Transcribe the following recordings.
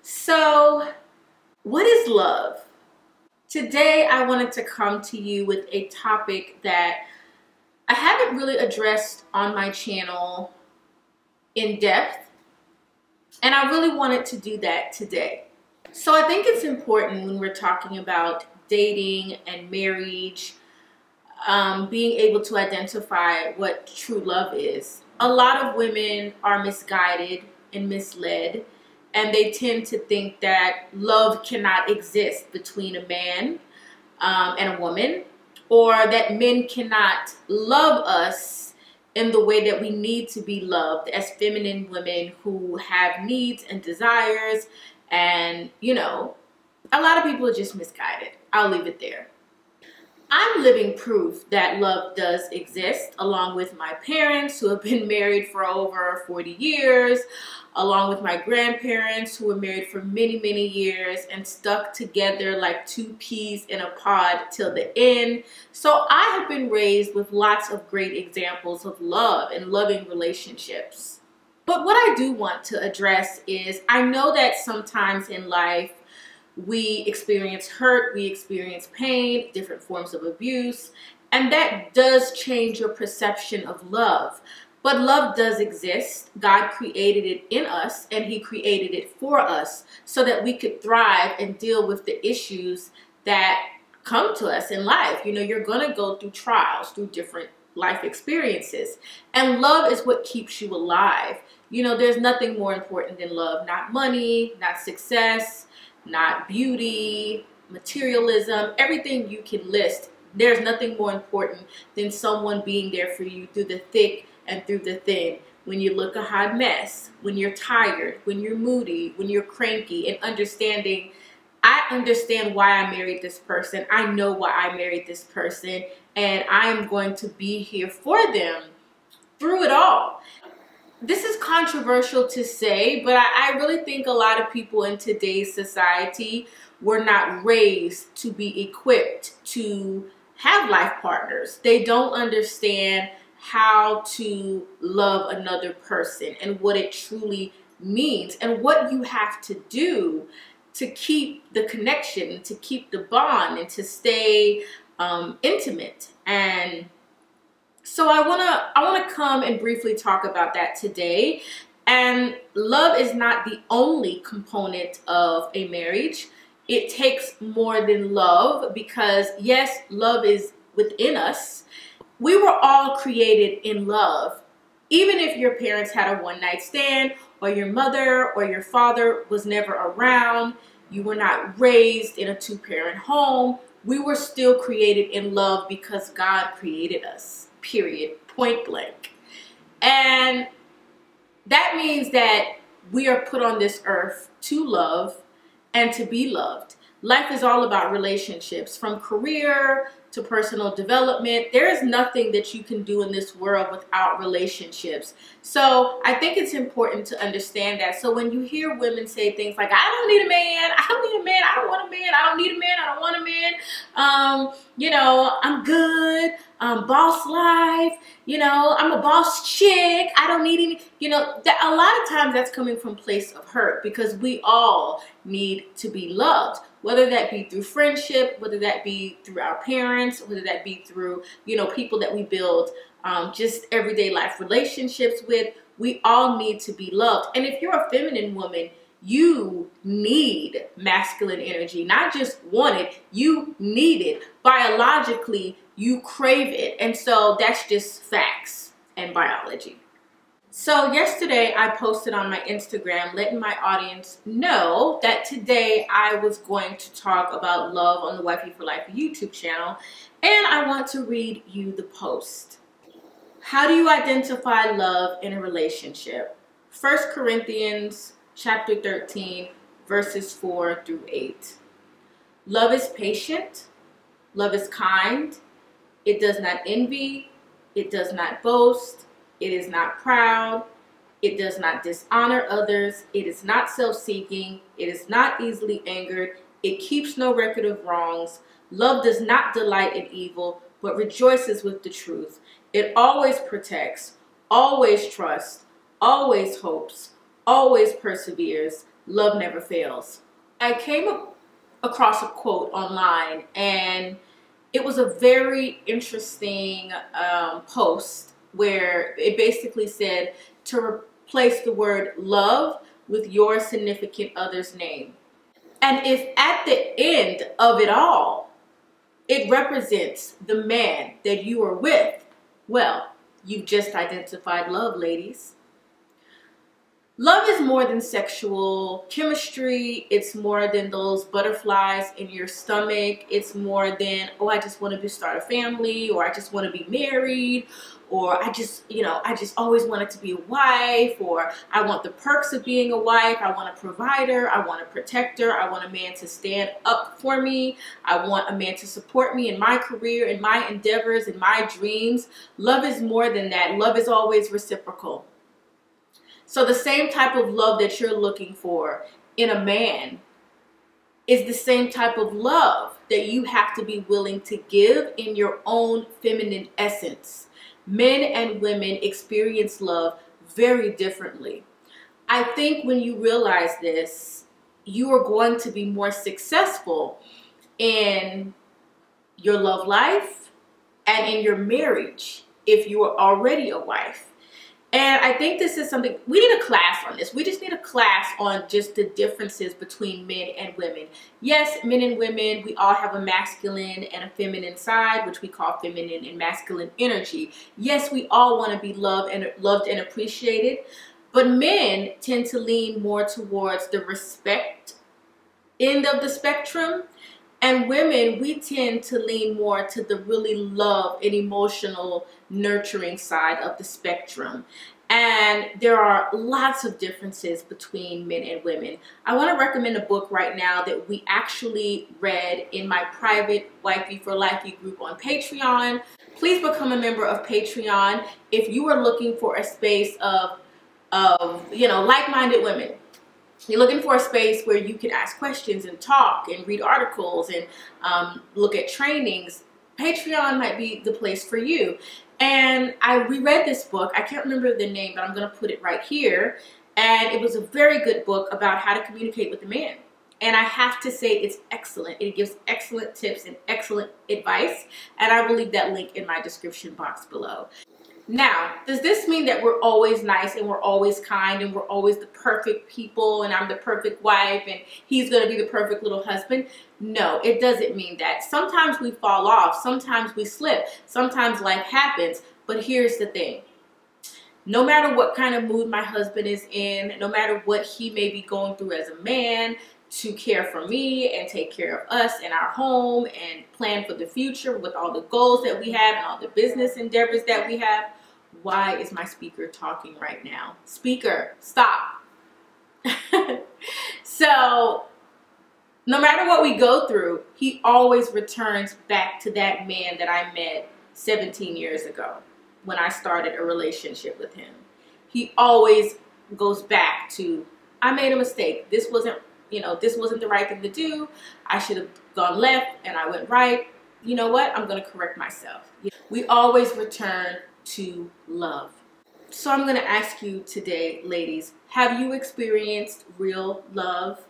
So, what is love? Today, I wanted to come to you with a topic that I haven't really addressed on my channel in depth, and I really wanted to do that today. So, I think it's important when we're talking about dating and marriage, being able to identify what true love is. A lot of women are misguided and misled, and they tend to think that love cannot exist between a man and a woman, or that men cannot love us in the way that we need to be loved as feminine women who have needs and desires. And, a lot of people are just misguided. I'll leave it there. I'm living proof that love does exist, along with my parents who have been married for over 40 years, along with my grandparents who were married for many, many years and stuck together like two peas in a pod till the end. So I have been raised with lots of great examples of love and loving relationships. But what I do want to address is, I know that sometimes in life, we experience hurt, we experience pain, different forms of abuse, and that does change your perception of love. But love does exist. God created it in us, and He created it for us so that we could thrive and deal with the issues that come to us in life. You're going to go through trials, through different life experiences, and love is what keeps you alive. There's nothing more important than love. Not money, not success, not beauty, materialism, everything you can list. There's nothing more important than someone being there for you through the thick and through the thin. When you look a hot mess, when you're tired, when you're moody, when you're cranky, and understanding, I understand why I married this person. I know why I married this person, and I am going to be here for them through it all. This is controversial to say, but I really think a lot of people in today's society were not raised to be equipped to have life partners. They don't understand how to love another person and what it truly means and what you have to do to keep the connection, to keep the bond, and to stay intimate. And so I wanna come and briefly talk about that today. And love is not the only component of a marriage. It takes more than love, because yes, love is within us. We were all created in love. Even if your parents had a one-night stand, or your mother or your father was never around, you were not raised in a two-parent home, we were still created in love because God created us. Period. Point blank. And that means that we are put on this earth to love and to be loved. Life is all about relationships, from career to personal development. There is nothing that you can do in this world without relationships. So I think it's important to understand that. So when you hear women say things like, I don't need a man, I don't need a man, I don't want a man, I don't need a man, I don't want a man, I'm good, boss life, I'm a boss chick, I don't need any, that a lot of times that's coming from a place of hurt, because we all need to be loved. Whether that be through friendship, whether that be through our parents, whether that be through, people that we build just everyday life relationships with, we all need to be loved. And if you're a feminine woman, you need masculine energy, not just want it, you need it. Biologically, you crave it. And so that's just facts and biology. So yesterday I posted on my Instagram letting my audience know that today I was going to talk about love on the Wifey for Life YouTube channel, and I want to read you the post. How do you identify love in a relationship? 1 Corinthians chapter 13 verses 4 through 8. Love is patient, love is kind, it does not envy, it does not boast, it is not proud. It does not dishonor others. It is not self-seeking. It is not easily angered. It keeps no record of wrongs. Love does not delight in evil, but rejoices with the truth. It always protects, always trusts, always hopes, always perseveres. love never fails. I came across a quote online, and it was a very interesting post where it basically said to replace the word love with your significant other's name. And if at the end of it all, it represents the man that you are with, well, you've just identified love, ladies. Love is more than sexual chemistry. It's more than those butterflies in your stomach. It's more than, oh, I just want to start a family, or I just want to be married, or I just always wanted to be a wife, or I want the perks of being a wife. I want a provider. I want a protector. I want a man to stand up for me. I want a man to support me in my career, in my endeavors, in my dreams. Love is more than that. Love is always reciprocal. So the same type of love that you're looking for in a man is the same type of love that you have to be willing to give in your own feminine essence. Men and women experience love very differently. I think when you realize this, you are going to be more successful in your love life and in your marriage if you are already a wife. And I think this is something, we need a class on this. We just need a class on just the differences between men and women. Yes, men and women, we all have a masculine and a feminine side, which we call feminine and masculine energy. Yes, we all want to be loved and appreciated, but men tend to lean more towards the respect end of the spectrum. And women, we tend to lean more to the really love and emotional nurturing side of the spectrum. And there are lots of differences between men and women. I want to recommend a book right now that we actually read in my private Wifey for Lifey group on Patreon. Please become a member of Patreon if you are looking for a space of like-minded women. You're looking for a space where you can ask questions and talk and read articles and look at trainings. Patreon might be the place for you. And I reread this book. I can't remember the name, but I'm going to put it right here. And it was a very good book about how to communicate with a man. And I have to say it's excellent. It gives excellent tips and excellent advice. And I will leave that link in my description box below. Now, does this mean that we're always nice and we're always kind and we're always the perfect people and I'm the perfect wife and he's going to be the perfect little husband? No, it doesn't mean that. Sometimes we fall off. Sometimes we slip. Sometimes life happens. But here's the thing. No matter what kind of mood my husband is in, no matter what he may be going through as a man, to care for me and take care of us and our home and plan for the future with all the goals that we have and all the business endeavors that we have. Why is my speaker talking right now? Speaker, stop. So no matter what we go through, he always returns back to that man that I met 17 years ago when I started a relationship with him. He always goes back to, I made a mistake. This wasn't the right thing to do. I should have gone left and I went right. You know what? I'm going to correct myself. We always return to love. So I'm going to ask you today, ladies, have you experienced real love?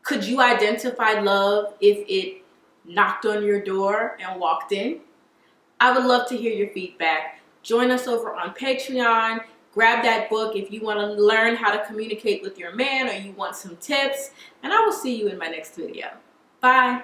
Could you identify love if it knocked on your door and walked in? I would love to hear your feedback. Join us over on Patreon. Grab that book if you want to learn how to communicate with your man or you want some tips. And I will see you in my next video. Bye.